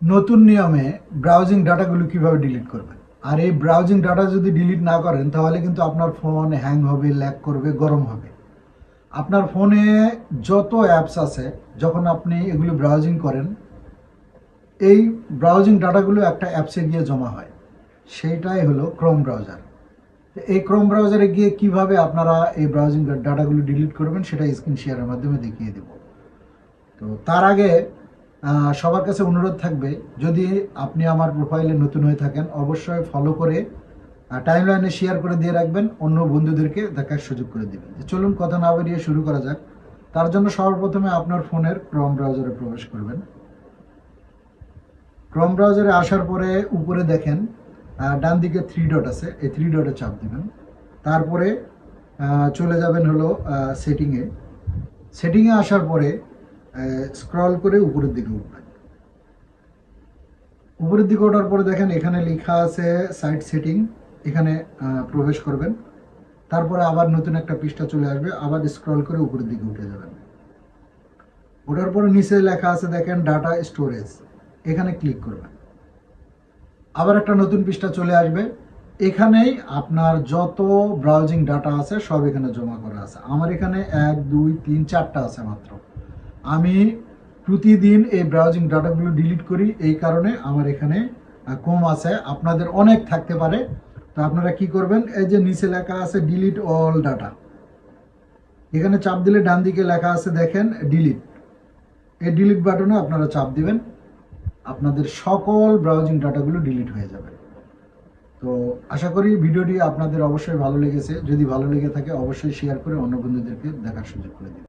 নতুন নিয়মে ব্রাউজিং ডাটাগুলো কিভাবে ডিলিট করবেন। আর এই ব্রাউজিং ডাটা যদি ডিলিট না করেন তাহলে কিন্তু আপনার ফোন হ্যাং হবে, ল্যাগ করবে, গরম হবে। আপনার ফোনে যত অ্যাপস আছে, যখন আপনি এগুলো ব্রাউজিং করেন, এই ব্রাউজিং ডাটাগুলো একটা অ্যাপসে গিয়ে জমা হয়। সেইটাই হলো ক্রোম ব্রাউজার। এই ক্রোম ব্রাউজারে গিয়ে কিভাবে আপনারা এই ব্রাউজিং ডাটাগুলো ডিলিট করবেন সেটা স্ক্রিন শেয়ারের মাধ্যমে দেখিয়ে দেব। তো তার আগে সবার কাছে অনুরোধ থাকবে, যদি আপনি আমার প্রোফাইলে নতুন হয়ে থাকেন অবশ্যই ফলো করে টাইমলাইনে শেয়ার করে দিয়ে রাখবেন, অন্য বন্ধুদেরকে দেখার সুযোগ করে দিবেন। চলুন কথা না বেরিয়ে শুরু করা যাক। তার জন্য সর্বপ্রথমে আপনার ফোনের ক্রোম ব্রাউজারে প্রবেশ করবেন। ক্রোম ব্রাউজারে আসার পরে উপরে দেখেন ডান দিকে থ্রি ডট আছে, এই থ্রি ডটে চাপ দিবেন। তারপরে চলে যাবেন হলো সেটিংয়ে। সেটিংয়ে আসার পরে স্ক্রল করে উপরের দিকে উঠবেন। উপরের দিকে ওঠার পরে দেখেন এখানে লেখা আছে সাইট সেটিং, এখানে প্রবেশ করবেন। তারপরে আবার নতুন একটা পৃষ্ঠা চলে আসবে, আবার স্ক্রল করে উপরের দিকে উঠে যাবেন। ওঠার পরে নিচে লেখা আছে দেখেন ডাটা স্টোরেজ, এখানে ক্লিক করবেন। আবার একটা নতুন পৃষ্ঠা চলে আসবে, এখানেই আপনার যত ব্রাউজিং ডাটা আছে সব এখানে জমা করা আছে। আমার এখানে 1 2 3 4টা আছে মাত্র। আমি প্রতিদিন এই ব্রাউজিং ডাটাগুলো ডিলিট করি, এই কারণে আমার এখানে কম আছে। আপনাদের অনেক থাকতে পারে। তো আপনারা কি করবেন, এই যে নিচে লেখা আছে ডিলিট অল ডাটা, এখানে চাপ দিলে ডান দিকে লেখা আছে দেখেন ডিলিট, এই ডিলিট বাটনে আপনারা চাপ দিবেন, আপনাদের সকল ব্রাউজিং ডাটাগুলো ডিলিট হয়ে যাবে। তো আশা করি ভিডিওটি আপনাদের অবশ্যই ভালো লেগেছে। যদি ভালো লেগে থাকে অবশ্যই শেয়ার করে অন্য বন্ধুদেরকে দেখার সুযোগ করে দিন।